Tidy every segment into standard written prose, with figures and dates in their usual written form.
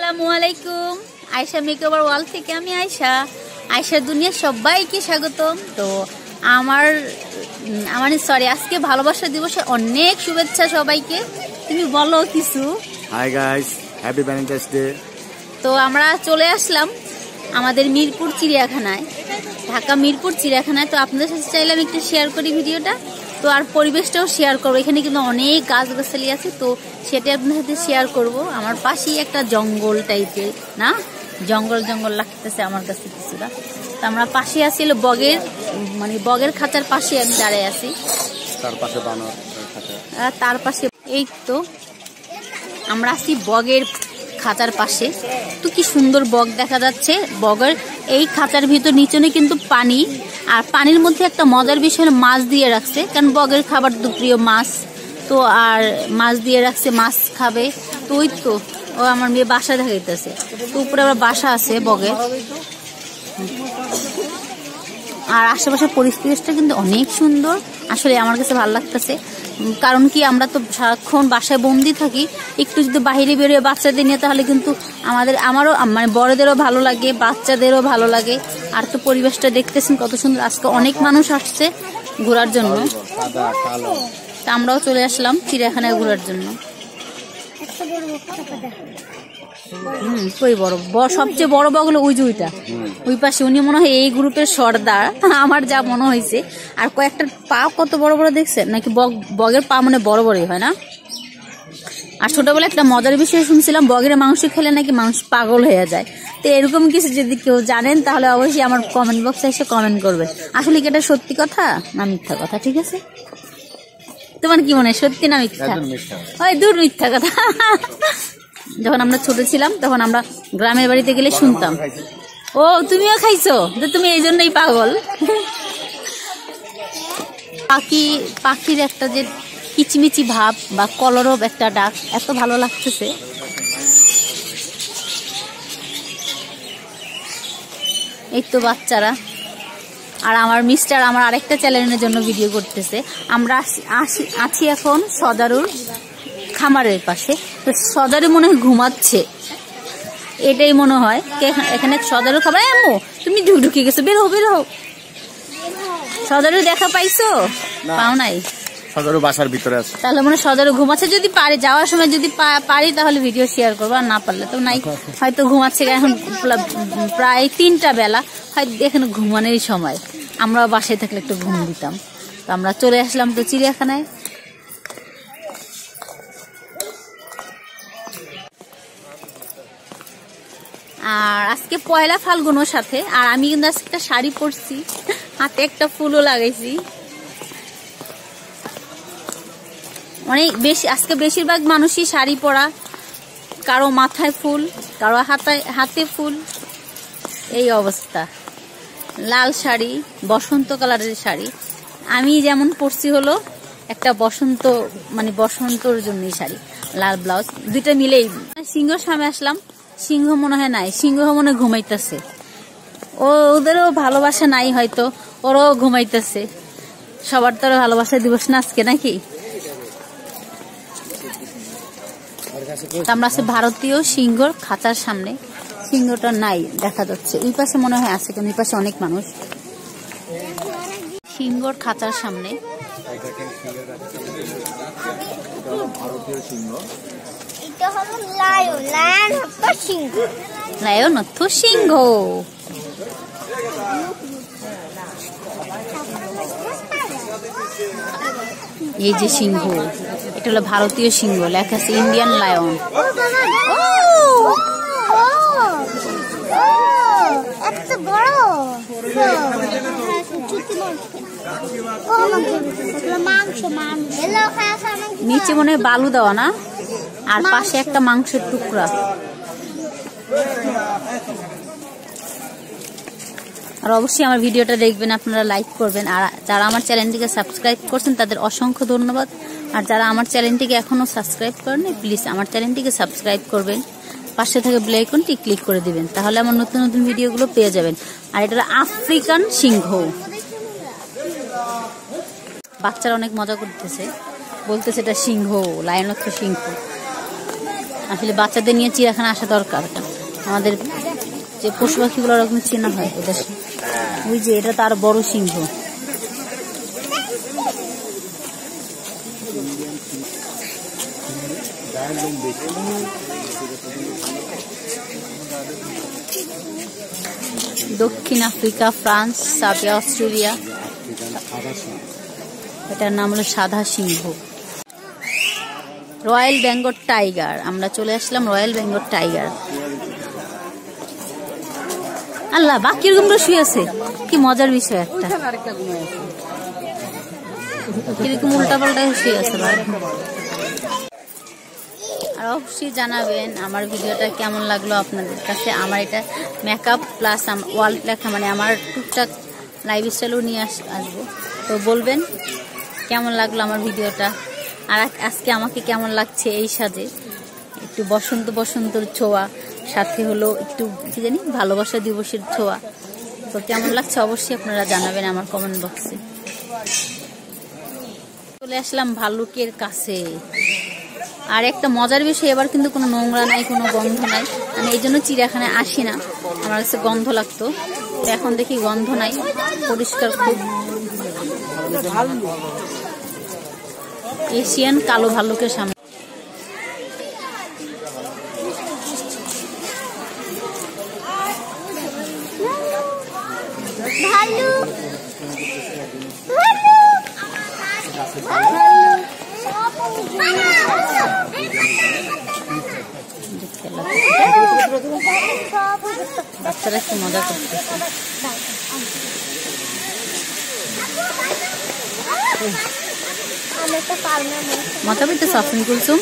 আসসালামু আলাইকুম। Ayesha makeover world থেকে আমি আয়েশা দুনিয়া সবাইকে স্বাগতম। তো আজকে ভালোবাসা দিবসে অনেক শুভেচ্ছা সবাইকে। তুমি বলো কিছু। Hi guys, happy Valentine's day. তো আমরা চলে আসলাম আমাদের মিরপুর চিড়িয়াখানায়, ঢাকা মিরপুর চিড়িয়াখানায়। তো আপনাদের সাথে চাইলাম একটু শেয়ার করি ভিডিওটা, তো আর পরিবেশটাও শেয়ার করবো। এখানে কিন্তু অনেক গাছগাছালি আছে, তো সেটা আপনাদের সাথে শেয়ার করব। আমার পাশেই একটা জঙ্গল টাইপের, না জঙ্গল জঙ্গল লাগতেছে আমার কাছে কিছুটা। তো আমরা পাশে আছি বগের খাঁচার পাশে আমি দাঁড়ায় আছি। তার পাশে এই তো আমরা আছি বগের খাঁচার পাশে। তো কি সুন্দর বগ দেখা যাচ্ছে। বগের এই খাঁচার ভিতর নিচনে কিন্তু পানি, আর পানির মধ্যে একটা মজার বিষয় মাছ দিয়ে রাখছে, কারণ বগের খাবার তো প্রিয় মাছ। তো আর মাছ দিয়ে রাখছে, মাছ খাবে। তো ওই তো ও আমার মেয়ে বাসা দেখাইতেছে। তো উপরে আবার বাসা আছে বগের। আর আশেপাশের পরিস্থিতিটা কিন্তু অনেক সুন্দর, আসলে আমার কাছে ভালো লাগতেছে। কারণ কি আমরা তো সারাক্ষণ বাসায় বন্দি থাকি, একটু যদি বাইরে বেরোয় বাচ্চাদের নিয়ে, তাহলে কিন্তু আমারও মানে বড়দেরও ভালো লাগে, বাচ্চাদেরও ভালো লাগে। আর তো পরিবেশটা দেখতেছেন কত সুন্দর। আজকে অনেক মানুষ আসছে ঘোরার জন্য, তা আমরাও চলে আসলাম চিড়িয়াখানায় ঘোরার জন্য। কই সবচেয়ে বড় বগ হলো ওইটা ওই পাশে। উনি মনে হয় এই গ্রুপের সর্দার, আমার যা মনে হয়েছে। আর কয়েকটা পা কত বড় বড় দেখছেন নাকি? বগের পা মানে বড় বড়ই হয় না? আর ছোটবেলায় একটা মজার বিষয় শুনছিলাম, বগের মাংস খেলে নাকি মানুষ পাগল হয়ে যায়। তো এরকম কিছু যদি কেউ জানেন তাহলে অবশ্যই আমার কমেন্ট বক্সে এসে কমেন্ট করবেন। আসলে কি এটা সত্যি কথা না মিথ্যা কথা? ঠিক আছে, তোমার কি মনে হয়, সত্যি না মিথ্যা? ওই দূর মিথ্যা কথা। যখন আমরা ছোট ছিলাম তখন আমরা গ্রামের বাড়িতে গেলে শুনতাম। ও তুমিও খাইছো, তুমি এই জন্যই পাগল। পাখির একটা যে কিচিমিচি ভাব বা কলরব একটা ডাক, এত ভালো লাগতেছে। এই তো বাচ্চারা। আর আমার মিস্টার আমার আরেকটা চ্যানেলের জন্য ভিডিও করতেছে। আমরা আছি এখন সদারুর খামারের পাশে। তো সদারু মনে হয় ঘুমাচ্ছে, এটাই মনে হয়। এখানে সদারু খাবার। আম্মু তুমি ঢুকে গেছো, বের হও। সদারু দেখা পাইছো? পাও নাই, সদারু বাসার ভিতরে আছে। তাহলে মনে সদারু ঘুমাচ্ছে। যদি পারি যাওয়ার সময় যদি পারি তাহলে ভিডিও শেয়ার করবো, আর না পারলে তো নাই। হয়তো ঘুমাচ্ছে, এখন প্রায় 3টা বেলা, হয়তো এখানে ঘুমানোরই সময়। আমরা বাসায় থাকলে একটু ঘুম দিতাম। তো আমরা চলে আসলাম তো চিড়িয়াখানায়। আর আজকে পয়লা ফাল্গুনের সাথে, আর আমি কিন্তু আজকে একটা শাড়ি পরছি, হাতে একটা ফুলও লাগাইছি। অনেক বেশি আজকে বেশিরভাগ মানুষই শাড়ি পরা, কারো মাথায় ফুল, কারো হাতে ফুল, এই অবস্থা। লাল শাড়ি, বসন্ত কালারের শাড়ি। আমি যেমন পরছি হলো একটা বসন্তর জন্যই শাড়ি, লাল ব্লাউজ, দুইটা মিলেই। সিংহর সামনে আসলাম, সিংহ মনে হয় নাই, সিংহ মনে ঘুমাইতেছে। ওদেরও ভালোবাসা নাই হয়তো, ওরাও ঘুমাইতেছে। সবার তো ভালোবাসা দিবস না আজকে নাকি? আমরা আছি ভারতীয় সিংহর খাঁচার সামনে। সিংহটা নাই দেখা যাচ্ছে, ওই পাশে মনে হয় আছে, কিন্তু ওই পাশে অনেক মানুষ। সিংহর খাঁচার সামনে ভারতীয় সিংহ। লায়ন অর্থ সিংহ। এই যে সিংহ, এটা হলো ভারতীয় সিংহ, লেখা আছে ইন্ডিয়ান লায়ন। নিচে মনে হয় বালু দেওয়া না, আর পাশে একটা মাংসের টুকরা। আর অবশ্যই আমার ভিডিওটা দেখবেন, আপনারা লাইক করবেন। আর যারা আমার চ্যানেলটিকে সাবস্ক্রাইব করছেন তাদের অসংখ্য ধন্যবাদ। আর যারা আমার চ্যানেলটিকে এখনো সাবস্ক্রাইব করেনি, প্লিজ আমার চ্যানেলটিকে সাবস্ক্রাইব করবেন, পাশে থেকে বেল আইকনটি ক্লিক করে দিবেন, তাহলে আমার নতুন নতুন ভিডিওগুলো পেয়ে যাবেন। আর এটা আফ্রিকান সিংহ। বাচ্চারা অনেক মজা করতেছে, বলতেছে এটা সিংহ, লায়ন অর্থ সিংহ। আসলে বাচ্চাদের নিয়ে চিড়িয়াখানা আসা দরকার। আমাদের যে পশু পাখিগুলো ওরকম চেনা হয় ওদের। ওই যে এটা তার বড় সিংহ। দক্ষিণ আফ্রিকা, ফ্রান্স, সাবিয়া, অস্ট্রেলিয়া। এটার নাম হলো সাদা সিংহ। রয়্যাল বেঙ্গল টাইগার, আমরা চলে আসলাম রয়্যাল বেঙ্গল টাইগার। আল্লাহ, বাকি এরকম শুয়ে আছে, কি মজার বিষয় একটা। কিরকম উল্টা পাল্টা শুয়ে আছে। আর অবশ্যই জানাবেন আমার ভিডিওটা কেমন লাগলো আপনাদের কাছে। আমার এটা মেকআপ প্লাস ওয়ার্ল্ড লেখা, মানে আমার টুকটাক লাইফস্টাইলও নিয়ে আসবো। তো বলবেন কেমন লাগলো আমার ভিডিওটা, আর আজকে আমাকে কেমন লাগছে এই সাজে। একটু বসন্ত বসন্তর ছোঁয়া, সাথে হলো একটু কি জানি ভালোবাসা দিবসের ছোঁয়া। তো কেমন লাগছে অবশ্যই আপনারা জানাবেন আমার কমেন্ট বক্সে। চলে আসলাম ভাল্লুকের কাছে। আর একটা মজার বিষয়, এবার কিন্তু কোনো নোংরা নাই, কোনো গন্ধ নাই। আমি এই জন্য চিড়িয়াখানায় আসি না, আমার কাছে গন্ধ লাগতো। এখন দেখি গন্ধ নাই, পরিষ্কার খুব। এশিয়ান কালো ভাল্লুকের সামনে বাচ্চারা একটু মজা করতেছে। মাথা পিতে সাফিং কুলসুম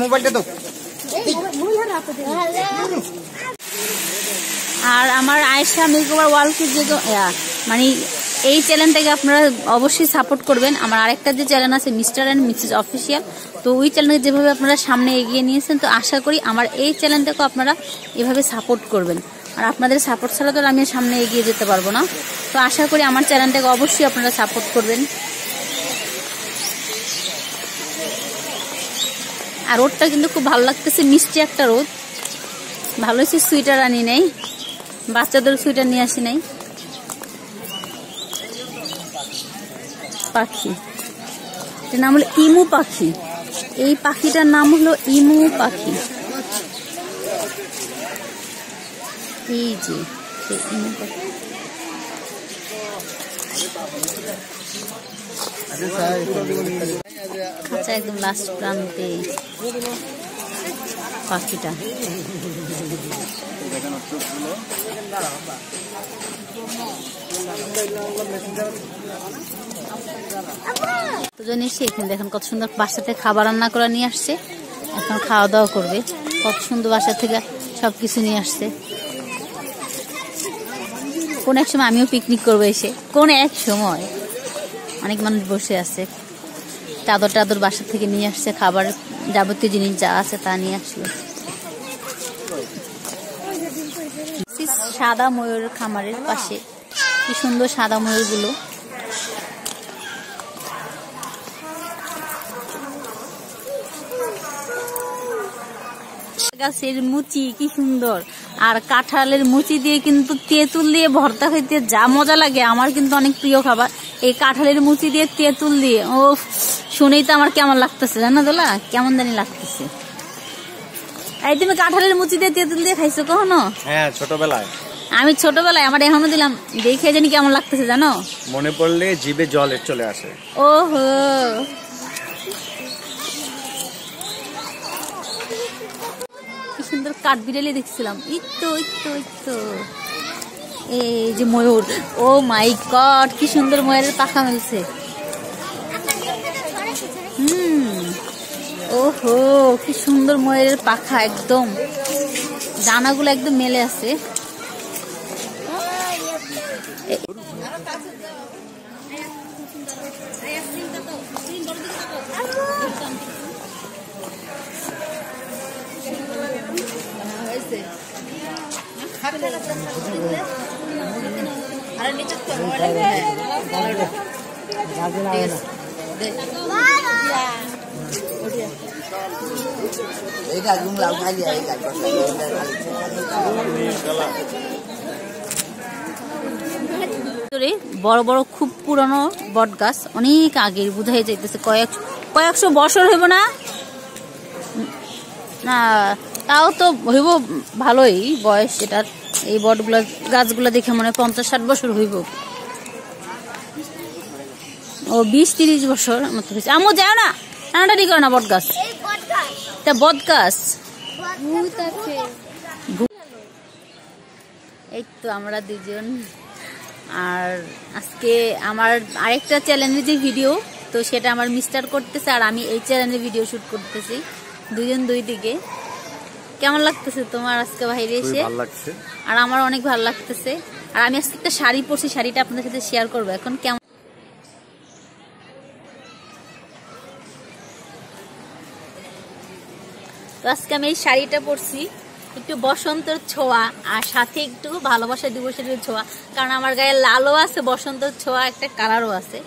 মোবাইলটা তো। আর আমার আয়েশা মেকওভার ওয়ার্ল্ডকে যে মানে এই চ্যানেলটাকে আপনারা অবশ্যই সাপোর্ট করবেন। আমার আরেকটা যে চ্যানেল আছে মিস্টার অ্যান্ড মিসেস অফিসিয়াল, তো ওই চ্যানেলকে যেভাবে আপনারা সামনে এগিয়ে নিয়েছেন, তো আশা করি আমার এই চ্যানেলটাকেও আপনারা এভাবে সাপোর্ট করবেন। আর আপনাদের সাপোর্ট ছাড়া তো আমি সামনে এগিয়ে যেতে পারবো না। তো আশা করি আমার চ্যানেলটাকে অবশ্যই আপনারা সাপোর্ট করবেন। আর রোদটা কিন্তু খুব ভালো লাগতেছে, মিষ্টি একটা রোদ। ভালো হয়েছে সোয়েটার আনি নাই, বাচ্চাদের সোয়েটার নিয়ে আসি নাই। পাখি, এটার নাম হলো ইমু পাখি। এই পাখিটার নাম হলো ইমু পাখি। এই যে ইমু পাখি। আচ্ছা, একদম লাস্ট প্রান্তে পাখিটা। দুজন এসে এখানে দেখেন কত সুন্দর বাসাতে খাবার রান্না করে নিয়ে আসছে। এখন খাওয়া দাওয়া করবে। কত সুন্দর বাসা থেকে সবকিছু নিয়ে আসছে। কোন এক সময় আমিও পিকনিক করবো এসে, কোন এক সময়। অনেক মানুষ বসে আছে, চাদর টাদর বাসা থেকে নিয়ে আসছে, খাবার যাবতীয় জিনিস যা আছে তা নিয়ে আসলো। সাদা ময়ূর খামারের পাশে কি সুন্দর সাদা ময়ূর গুলো। গাছের মুচি কি সুন্দর, আর কাঁঠালের মুচি দিয়ে কিন্তু তেঁতুল দিয়ে ভর্তা খেতে যা মজা লাগে। আমার কিন্তু অনেক প্রিয় খাবার এই কাঁঠালের মুচি দিয়ে তেঁতুল দিয়ে। ও শুনেই তো আমার কেমন লাগতেছে জানো দোলা, কেমন জানি লাগতেছে। এই তুমি কাঁঠালের মুচি দিয়ে তেঁতুল দিয়ে খাইছো কখনো? হ্যাঁ, ছোটবেলায়। আমি ছোটবেলায়, আমার এখনো দিলাম, দেখে জানি কেমন লাগতেছে জানো। মনে পড়লে জিভে জল চলে আসে। ওহো, কি সুন্দর কাঠবিড়ালি দেখছিলাম। ইত্তো ইত্তো ইত্তো। এই যে ময়ূর, ও মাই গড, কি সুন্দর ময়ূরের পাখা মেলছে। ওহো, কি সুন্দর ময়ূরের পাখা, একদম ডানাগুলো একদম মেলে আছে। আর নিচে বড় বড় খুব পুরানো বট গাছ, অনেক আগের বোঝাই যাইতেছে, কয়েকশো বছর হইব না, না তাও তো হইব ভালোই বয়স এটার। এই বটগুলা গাছগুলা দেখে মনে 50-60 বছর হইব, ও 20-30 বছর মতো হয়েছে। আমও যাও না, টানাটানি করে না বট গাছ, তা বট গাছ। এই তো আমরা দুজন, আর আজকে আমার আরেকটা চ্যানেলের যে ভিডিও, তো সেটা আমার মিস্টার করতেছে আর আমি এই চ্যানেলে ভিডিও শুট করতেছি, দুজন দুই দিকে। কেমন লাগতেছে তোমার আজকে বাইরে এসে? ভালো লাগছে, আর আমার অনেক ভালো লাগতেছে। আর আমি আজকে একটা শাড়ি পরছি, শাড়িটা আপনাদের সাথে শেয়ার করবো এখন। কেমন তো আজকে আমি এই শাড়িটা পরছি, একটু বসন্তের ছোঁয়া আর সাথে একটু ভালোবাসা দিবসের ছোঁয়া, কারণ আমার গায়ে লালও আছে, বসন্তের ছোঁয়া একটা কালারও আছে।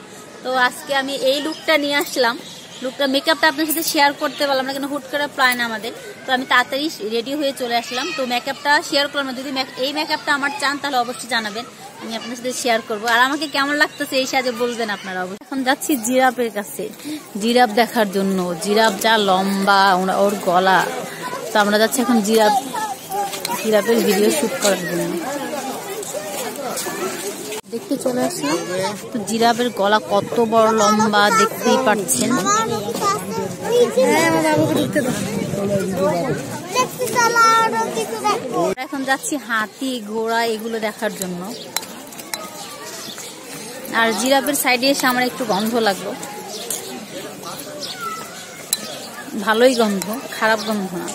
তো আজকে আমি এই লুকটা নিয়ে আসলাম। লুকটা মেকআপটা আপনার সাথে শেয়ার করতে পারলাম না, কেন হুট করে প্ল্যান আমাদের, তো আমি তাড়াতাড়ি রেডি হয়ে চলে আসলাম। তো মেকআপটা শেয়ার করলাম না, যদি এই মেকআপটা আমার চান তাহলে অবশ্যই জানাবেন, আমি আপনার সাথে শেয়ার করবো। আর আমাকে কেমন লাগতেছে এই সাজে বলবেন আপনারা অবশ্যই। এখন যাচ্ছি জিরাফের কাছে, জিরাফ দেখার জন্য। জিরাফ যা লম্বা, ওর গলা, তো আমরা যাচ্ছি এখন জিরাফের ভিডিও শুট করার জন্য। দেখতে চলে আসলাম, তো জিরাফের গলা কত বড় লম্বা দেখতেই পাচ্ছেন। এখন যাচ্ছি হাতি, ঘোড়া এগুলো দেখার জন্য। আর জিরাফের সাইডে এসে আমার একটু গন্ধ লাগলো, ভালোই গন্ধ, খারাপ গন্ধ না,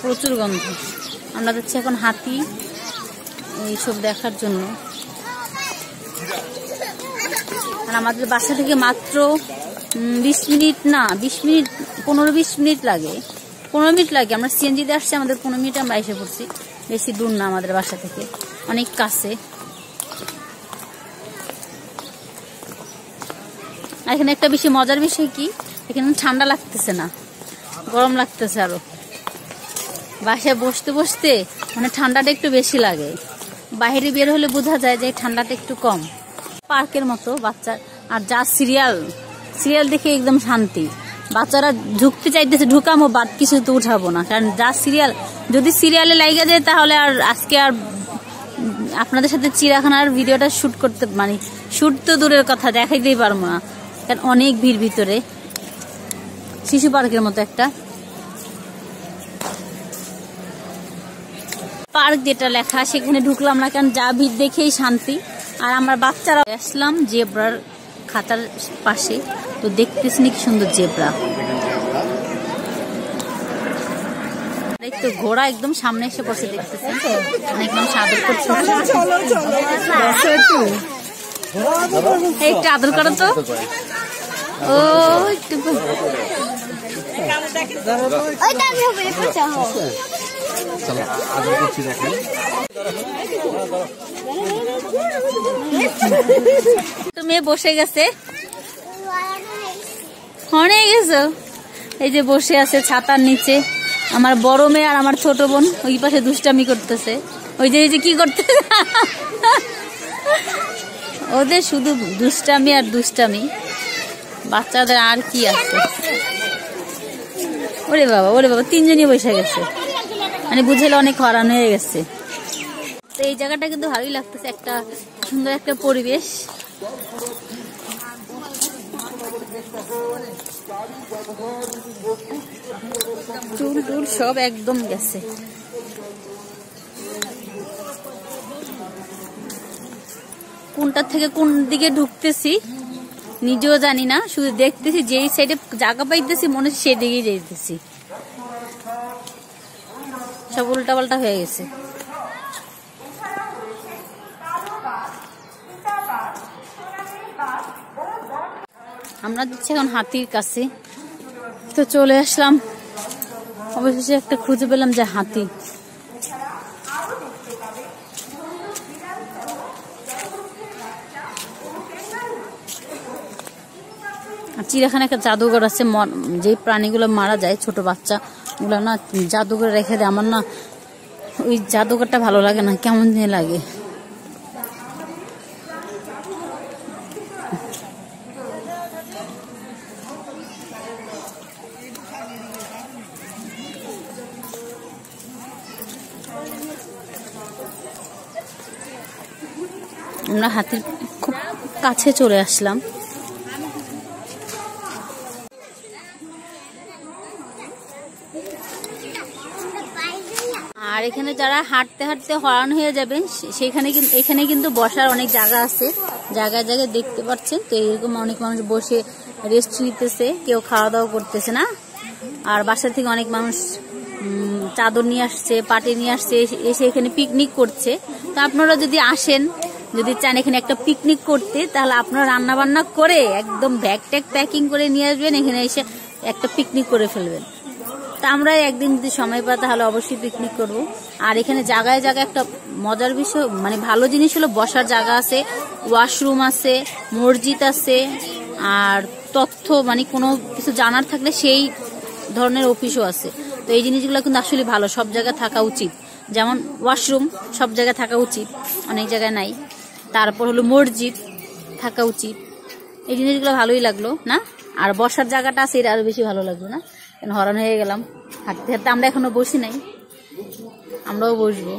প্রচুর গন্ধ। আমরা যাচ্ছি এখন হাতি এইসব দেখার জন্য। আর আমাদের বাসা থেকে মাত্র 20 মিনিট না, 15-20 মিনিট লাগে, 15 মিনিট লাগে। আমরা সিএনজিতে আসছি, আমাদের 15 মিনিট আমরা এসে পড়ছি, বেশি দূর না আমাদের বাসা থেকে, অনেক কাছে। আর এখানে একটা বেশি মজার বিষয় কি, এখানে ঠান্ডা লাগতেছে না, গরম লাগতেছে আরো। বাসায় বসতে বসতে মানে ঠান্ডাটা একটু বেশি লাগে, বাইরে বের হলে বোঝা যায় যে ঠান্ডাটা একটু কম। পার্কের মতো বাচ্চা, আর যা সিরিয়াল দেখে একদম শান্তি। বাচ্চারা ঢুকতে চাইতেছে, ঢুকামো, বাদ কিছু তো উঠাবো না, কারণ যা সিরিয়াল, যদি সিরিয়ালে লাগে যায় তাহলে আর আজকে আর আপনাদের সাথে চিড়িয়াখানার ভিডিওটা শুট করতে, মানে শুট তো দূরের কথা, দেখাইতেই পারবো না, কারণ অনেক ভিড় ভিতরে। শিশু পার্কের মতো একটা পার্ক যেটা লেখা, সেখানে ঢুকলাম না, কারণ যা ভিড় দেখেই শান্তি। আর আমার বাচ্চারা আসলাম জেব্রার খাতার পাশে, তো দেখতেছেন কি সুন্দর জেব্রা। তো ঘোড়া একদম সামনে এসে বসে, দেখতেছেন একদম সাদর করছে। একটু আদর করো তো, ও একটু মেয়ে বসে গেছে, অনেক গেছো, এই যে বসে আছে ছাতার নিচে। আমার বড় মেয়ে আর আমার ছোট বোন ওই পাশে দুষ্টামি করতেছে, ওই যে কি করতেছে, ওদের শুধু দুষ্টামি আর দুষ্টামি, বাচ্চাদের আর কি আছে। ওরে বাবা 3 জনই বসে গেছে, মানে বুঝলে অনেক হরান হয়ে গেছে। তো এই জায়গাটা কিন্তু ভালোই লাগতেছে, একটা সুন্দর একটা পরিবেশ। চুল টুল সব একদম গেছে। কোনটা থেকে কোন দিকে ঢুকতেছি নিজেও জানি না, শুধু দেখতেছি যেই সাইডে জায়গা পাইতেছি মনে হচ্ছে সেদিকেই যাইতেছি, সব উল্টা পাল্টা হয়ে গেছে। আমরা যাচ্ছি এখন হাতির কাছে, তো চলে আসলাম, অবশেষে একটা খুঁজে পেলাম যে হাতি। চিড়িয়াখানা একটা জাদুঘর আছে, যে প্রাণীগুলো মারা যায় ছোট বাচ্চা ওগুলো না জাদুঘরে রেখে দেয়। আমার না ওই জাদুঘরটা ভালো লাগে না, কেমন যেন লাগে। আমরা হাতির খুব কাছে চলে আসলাম। আর এখানে যারা হাঁটতে হাঁটতে হয়রান হয়ে যাবেন সেখানে কিন্তু এখানে কিন্তু বসার অনেক জায়গা আছে, জায়গায় জায়গায় দেখতে পাচ্ছেন। তো এরকম অনেক মানুষ বসে রেস্ট নিতেছে, কেউ খাওয়া দাওয়া করতেছে না। আর বাসা থেকে অনেক মানুষ চাদর নিয়ে আসছে, পাটি নিয়ে আসছে, এসে এখানে পিকনিক করছে। তো আপনারা যদি আসেন, যদি চান এখানে একটা পিকনিক করতে, তাহলে আপনারা রান্না বান্না করে একদম ব্যাগ ট্যাগ প্যাকিং করে নিয়ে আসবেন, এখানে এসে একটা পিকনিক করে ফেলবেন। তা আমরা একদিন যদি সময় পাই তাহলে অবশ্যই পিকনিক করব। আর এখানে জায়গায় জায়গায় একটা মজার বিষয়, মানে ভালো জিনিস হলো বসার জায়গা আছে, ওয়াশরুম আছে, মসজিদ আছে, আর তথ্য মানে কোনো কিছু জানার থাকলে সেই ধরনের অফিসও আছে। তো এই জিনিসগুলো কিন্তু আসলে ভালো, সব জায়গায় থাকা উচিত। যেমন ওয়াশরুম সব জায়গায় থাকা উচিত, অনেক জায়গায় নাই। তারপর হলো মসজিদ থাকা উচিত। এই জিনিসগুলো ভালোই লাগলো না? আর বসার জায়গাটা আছে, এটা আরো বেশি ভালো লাগলো না? হরণ হয়ে গেলাম হাঁটতে হাঁটতে। আমরা এখনো বসি নাই, আমরাও বসবো।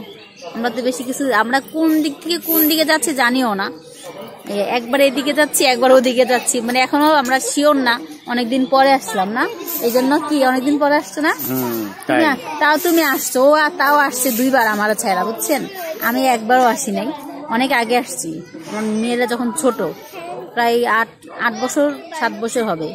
আমরা তো বেশি কিছু, আমরা কোন দিক থেকে কোন দিকে যাচ্ছি জানিও না। একবার এদিকে যাচ্ছি, একবার ওদিকে যাচ্ছি, মানে এখনো আমরা শিওর না। অনেকদিন পরে আসলাম না, এই জন্য কি অনেকদিন পরে আসছো না? তাও তুমি আসছো, ও তাও আসছে 2 বার আমার ছেড়া, বুঝছেন? আমি একবারও আসি নাই, অনেক আগে আসছি। আমার মেয়েরা যখন ছোট, প্রায় 8 বছর 7 বছর হবে।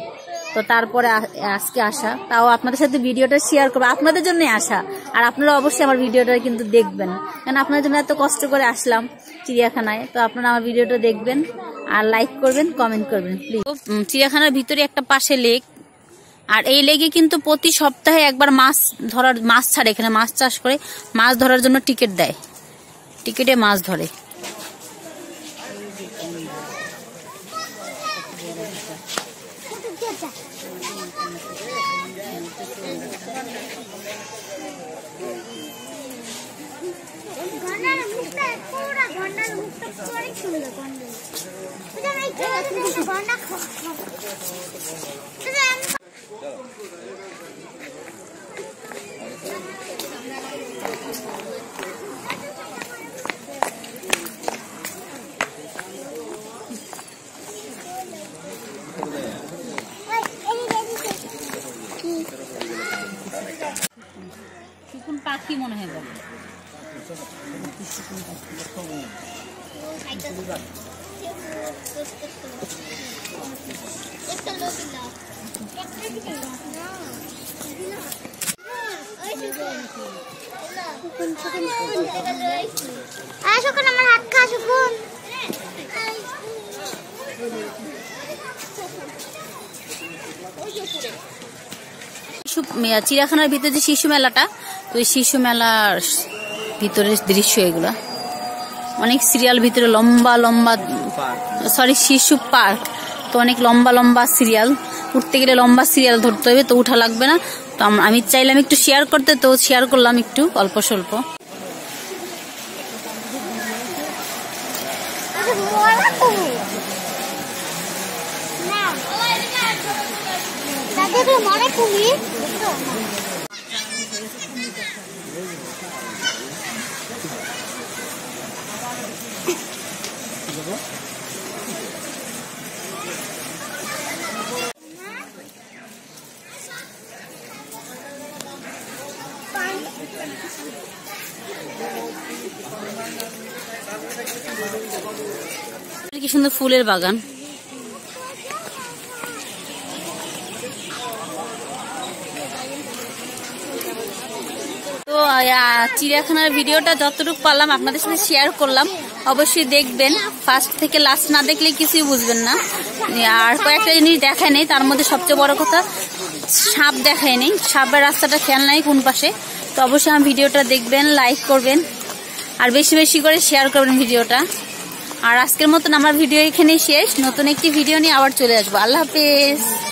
তো তারপরে আজকে আসা, তাও আপনাদের সাথে ভিডিওটা শেয়ার করবো, আপনাদের জন্য আসা। আর আপনারা অবশ্যই আমার ভিডিওটা কিন্তু দেখবেন, কারণ আপনাদের জন্য এত কষ্ট করে আসলাম চিড়িয়াখানায়। তো আপনারা আমার ভিডিওটা দেখবেন আর লাইক করবেন, কমেন্ট করবেন প্লিজ। চিড়িয়াখানার ভিতরে একটা পাশে লেক, আর এই লেকে কিন্তু প্রতি সপ্তাহে একবার মাছ ছাড়ে। এখানে মাছ চাষ করে, মাছ ধরার জন্য টিকিট দেয়, টিকিটে মাছ ধরে। কোন পাখি মনে হয় যাবে? আমার হাত খা শুকুন। চিড়িয়াখানার ভিতরে যে শিশু মেলাটা, তো ওই শিশু মেলার ভিতরের দৃশ্য এগুলা। অনেক সিরিয়াল ভিতরে লম্বা লম্বা, সরি শিশু পার্ক, তো অনেক লম্বা লম্বা সিরিয়াল। উঠতে গেলে লম্বা সিরিয়াল ধরতে হবে, তো উঠা লাগবে না। তো আমি চাইলাম একটু শেয়ার করতে, তো শেয়ার করলাম একটু অল্প স্বল্প। কি সুন্দর ফুলের বাগান। তো চিড়িয়াখানার ভিডিওটা যতটুকু পারলাম আপনাদের সাথে শেয়ার করলাম, অবশ্যই দেখবেন। ফার্স্ট থেকে লাস্ট না দেখলে কিছুই বুঝবেন না। আর কয়েকটা জিনিস দেখায় নেই, তার মধ্যে সবচেয়ে বড় কথা সাপ দেখায় নেই, সাপের রাস্তাটা খেয়াল নাই কোন পাশে। তো অবশ্যই আমার ভিডিওটা দেখবেন, লাইক করবেন, আর বেশি বেশি করে শেয়ার করবেন ভিডিওটা। আর আজকের মতন আমার ভিডিও এখানেই শেষ। নতুন একটি ভিডিও নিয়ে আবার চলে আসবো। আল্লাহ হাফেজ।